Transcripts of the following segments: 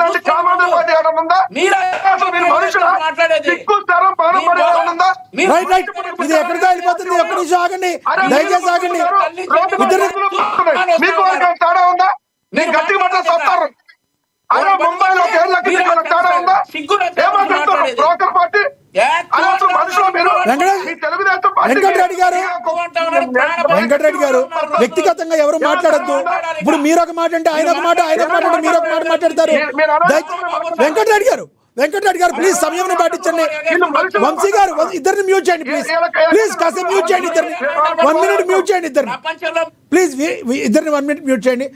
ఇలాంటి కామాంధ్ర పార్టీ ఏమన్నా ఉందా? అసలు మీరు మనుషులా? సిగ్గు శరం పానం పడి ఏమన్నా ఉందా? రైట్ రైట్ ఇది ఎక్కడికి వెళ్ళిపోతుంది. ఒక్క నిమిషం ఆగండి, దయచేసి ఆగండి. మీకు వాళ్ళకి తేడా ఉందా? నేను గట్టిగా మాట్లాడి వస్తారు. అదే ముంబైలో తేడా ఉందా? ఏమంటారు బ్రోకర్ పార్టీ? వెంకటరెడ్డి గారు వ్యక్తిగతంగా ఎవరు మాట్లాడద్దు. ఇప్పుడు మీరు ఒక మాట అంటే ఆయన ఒక మాట, ఆయన ఒక మాట అంటే మీరు ఒక మాట మాట్లాడతారు. వెంకటరెడ్డి గారు ప్లీజ్ సమయం పాటించండి. వంశీ గారు ఇద్దరిని మ్యూట్ చేయండి ప్లీజ్. ప్లీజ్ కాసేపు మ్యూట్ చేయండి ఇద్దరిని. 1 minute మ్యూట్ చేయండి ఇద్దరిని ప్లీజ్. ఇద్దరిని 1 minute మ్యూట్ చేయండి.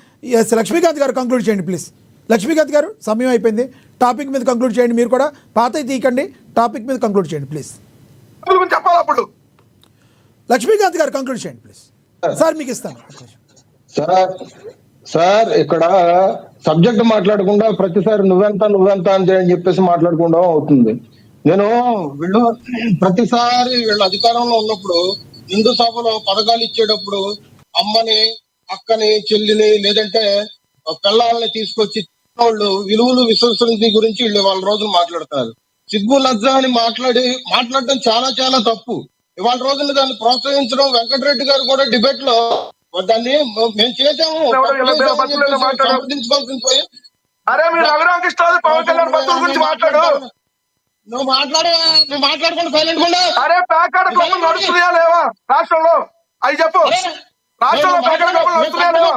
లక్ష్మీకాంత్ గారు కంక్లూడ్ చేయండి ప్లీజ్. లక్ష్మీకాంత్ గారు సమయం అయిపోయింది. టాపిక్ మీద కంక్లూడ్ చేయండి. మీరు కూడా పాత తీయకండి, టాపిక్ మీద కంక్లూడ్ చేయండి ప్లీజ్. చెప్పాలి. లక్ష్మీకాంత్ గారు కంక్లూడ్ చేయండి ప్లీజ్. సార్ మీకు ఇస్తాను. సార్ ఇక్కడ సబ్జెక్ట్ మాట్లాడకుండా ప్రతిసారి నువ్వెంత అని చెప్పేసి మాట్లాడకుండా అవుతుంది. నేను వీళ్ళు ప్రతిసారి వీళ్ళు అధికారంలో ఉన్నప్పుడు హిందూ సభలో పథకాలు ఇచ్చేటప్పుడు అమ్మని, అక్కని, చెల్లిని లేదంటే పిల్లల్ని తీసుకొచ్చి వాళ్ళు విలువలు విశ్వసనీయత గురించి వీళ్ళు వాళ్ళ రోజులు మాట్లాడతారు. సిగ్గు లజ్జ అని మాట్లాడడం చాలా చాలా తప్పు. ఇవాళ రోజున దాన్ని ప్రోత్సహించడం, వెంకటరెడ్డి గారు కూడా డిబేట్ లో దాన్ని మేము చేసాము నువ్వు మాట్లాడుకుంటూ సైలెంట్ గా అరే ప్యాకెట్ క్లబ్బులు నడుస్తున్నాయా లేవా రాష్ట్రంలో? అవి చెప్పు. రాష్ట్రంలో ప్యాకెట్ క్లబ్బులు నడుస్తున్నాయా లేవా?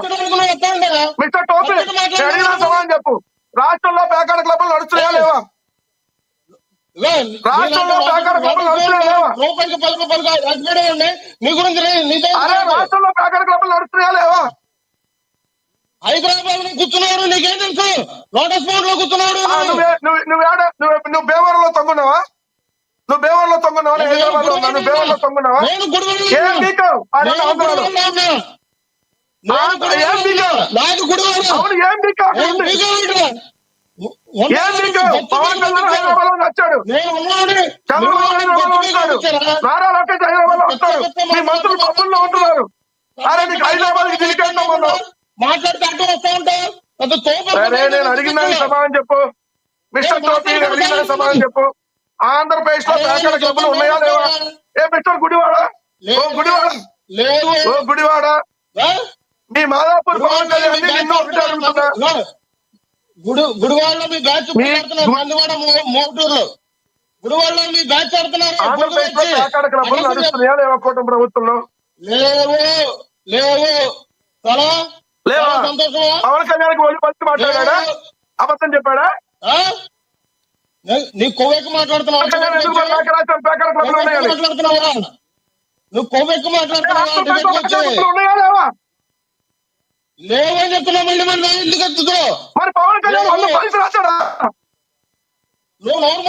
మిస్టర్ టోపీ అడిగిన సమాధానం చెప్పు. రాష్ట్రంలో ప్యాకెట్ క్లబ్బులు నడుస్తున్నాయా లేవా? రాష్ట్రంలో ప్యాకెట్ క్లబ్బులు నడుస్తున్నాయా లేవా? అరే రాష్ట్రంలో ప్యాకెట్ క్లబ్బులు నడుస్తున్నాయా లేవా? హైదరాబాద్ లో కూర్చున్నారు, నీకేం తెలుసు? లోటస్ బోర్డ్ లో కూర్చున్నాడు. నువ్వు బేవరంలో తొంగున్నావా? నువ్వు బేవరంలో తొంగున్నావా? హైదరాబాద్ లో నువ్వు బేవరంలో తొంగున్నావా? ఏం బీకావు? అవును ఏం బీకావు? పవన్ కళ్యాణ్ హైదరాబాద్ లో వచ్చాడు, చంద్రబాబు నాయుడు నారా లోకేష్ హైదరాబాద్ లో వస్తాడు, మీ మంత్రులు పబ్బుల్లో ఉంటున్నారు. అరే నీకు హైదరాబాద్ కి తిరిగేస్తాం మనం. సరే నేను అడిగిందని సమాధానం చెప్పు. మిస్టర్ టోపీ అడిగిందని సమాధానం చెప్పు. ఆంధ్రప్రదేశ్ లో ప్యాకెట్ క్లబ్బులు ఉన్నాయా లేవా? ఏ మిస్టర్ గుడివాడ, ఓ గుడివాడ మీ మాదాపూర్ పవన్ కళ్యాణ్ నిన్ను ఒకటి అడుగుతున్నా. గుడివాడలో మీ బ్యాచ్ మోటూరులో గుడివాడలో మీ బ్యాచ్ ఆడుతున్నారు. ఆంధ్రప్రదేశ్ లో ప్యాకెట్ క్లబ్బులు నడుస్తున్నాయా లేవా కూటమి ప్రభుత్వంలో? లేవు లేవా? పవన్ కళ్యాణ్ ఒళ్ళు పచ్చి మాట్లాడా? అబద్ధం చెప్పాడా? నీ కొవ్వెక్కి మాట్లాడుతున్నావు. నువ్వు కొవ్వెక్కి మాట్లాడుతున్నావా? లేవని చెప్తున్నా. మళ్ళీ మరి ఎందుకు ఎత్తుతావు? మరి పవన్ కళ్యాణ్ ఒళ్ళు పలిసి రాశాడా? నువ్వు నోరు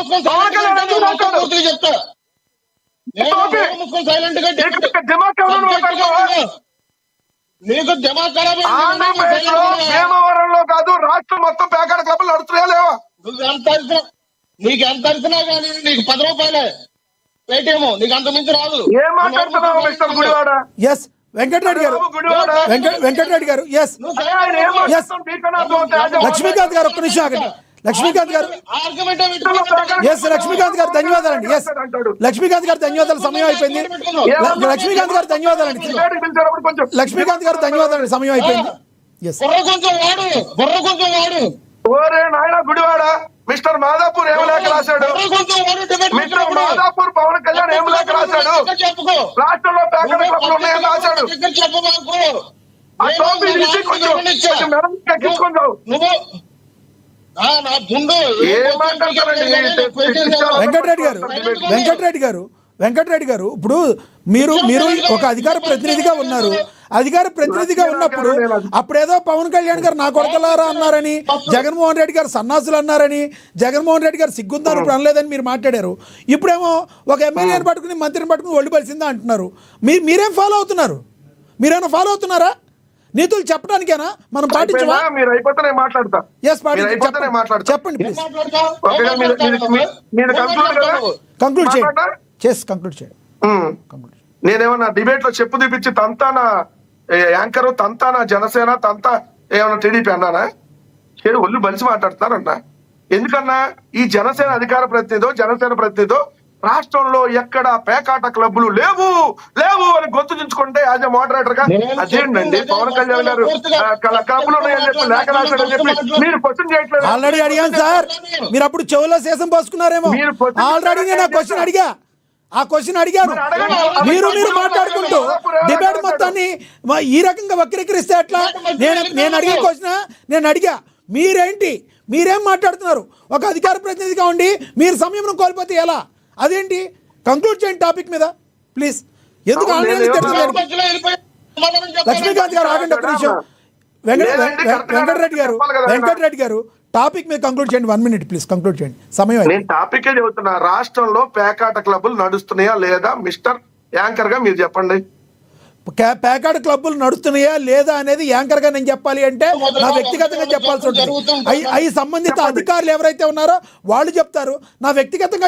మూసుకొని చెప్తా. సైలెంట్ గా నీకు దిమాగ్ ఖరాబ్. భీమవరంలో కాదు రాష్ట్రం మొత్తం ప్యాకెట్ క్లబ్లు నడుస్తున్నాయా లేవా? నీకు ఎంత అరిసినా కానీ నీకు 10 రూపాయలే పేటీఎం, నీకు అంత మించి రాదు. ఏం మాట్లాడుతున్నావు మిస్టర్ గుడివాడ? ఎస్ వెంకటరెడ్డి గారు, వెంకటరెడ్డి గారు ఎస్ లక్ష్మీకాంత్ గారు ఒక్క నిమిషం ఆగండి. లక్ష్మీకాంత్ గారు ఎస్ లక్ష్మీకాంత్ గారు ధన్యవాదాలండి. ఎస్ లక్ష్మీకాంత్ గారు ధన్యవాదాలు. సమయం అయిపోయింది. లక్ష్మీకాంత్ గారు ధన్యవాదాలండి. లక్ష్మీకాంత్ గారు ధన్యవాదాలండి. సమయం అయిపోయింది. ఓరే నాయన గుడివాడ, మిస్టర్ మాదాపూర్ ఏం లేఖ రాశాడు? మిస్టర్ మాదాపూర్ పవన్ కళ్యాణ్ ఏం లేఖ రాశాడు? రాష్ట్రంలో ప్యాకెట్ క్లబ్లు ఉన్నాయని రాశాడు. వెంకటరెడ్డి గారు ఇప్పుడు మీరు ఒక అధికార ప్రతినిధిగా ఉన్నారు. అధికార ప్రతినిధిగా ఉన్నప్పుడు అప్పుడేదో పవన్ కళ్యాణ్ గారు నా కొడకలారా అన్నారని, జగన్మోహన్ రెడ్డి గారు సన్నాసులు అన్నారని, జగన్మోహన్ రెడ్డి గారు సిగ్గుందని ఇప్పుడు అనలేదని మీరు మాట్లాడారు. ఇప్పుడేమో ఒక ఎమ్మెల్యేని పట్టుకుని మంత్రిని పట్టుకుని ఒళ్ళు బలిసిందా అంటున్నారు. మీరేం ఫాలో అవుతున్నారు? మీరేమైనా ఫాలో అవుతున్నారా? నీతులు చెప్పడానికేనా మనం పాటించవా? చెప్పండి ప్లీజ్. కంక్లూడ్ చేయండి. నేనేమన్నా డిబేట్ లో చెప్పు తీపిచ్చి తంతానా యాంకరు, తంతానా జనసేన, తంతా ఏమన్నా టీడీపీ అన్నానా? ఒళ్ళు బలిసి మాట్లాడుతున్నారన్నా. ఎందుకన్నా ఈ జనసేన అధికార ప్రతినిధో జనసేన ప్రతినిధో రాష్ట్రంలో ఎక్కడ పేకాట క్లబ్లు లేవు లేవు అని గొంతు దించుకుంటే యాజ్ ఎ మోడరేటర్ గా అదేంటండి పవన్ కళ్యాణ్ గారు క్లబ్లు ఉన్నాయని చెప్పి లేఖ రాశాడని చెప్పి మీరు క్వశ్చన్ చేయట్లేదు. ఆల్రెడీ అడిగాను సార్, మీరు అప్పుడు చెవులో శేషం పోసుకున్నారేమో. ఆల్రెడీ నేను ఆ క్వశ్చన్ అడిగాను. మీరు మాట్లాడుకుంటూ డిబేట్ మొత్తాన్ని ఈ రకంగా వక్రీకరిస్తే ఎట్లా? నేను అడిగే క్వశ్చన్ నేను అడిగా, మీరేం మాట్లాడుతున్నారు? ఒక అధికార ప్రతినిధిగా ఉండి మీరు సంయమనం కోల్పోతే ఎలా? అదేంటి? కంక్లూడ్ చేయండి టాపిక్ మీద ప్లీజ్. ఎందుకు లక్ష్మీకాంత్ గారు ఆగండి ఒక నిమిషం. వెంకటరెడ్డి గారు టాపిక్ మీద కంక్లూడ్ చేయండి. 1 minute ప్లీజ్ కంక్లూడ్ చేయండి, సమయం. నేను టాపిక్ చెబుతున్నా, రాష్ట్రంలో పేకాట క్లబ్బులు నడుస్తున్నాయా లేదా మిస్టర్ యాంకర్ గా మీరు చెప్పండి. పేకాట క్లబ్బులు నడుస్తున్నాయా లేదా అనేది యాంకర్ గా నేను చెప్పాలి అంటే నా వ్యక్తిగతంగా చెప్పాల్సి ఉంటుంది. అవి సంబంధిత అధికారులు ఎవరైతే ఉన్నారో వాళ్ళు చెప్తారు. నా వ్యక్తిగతంగా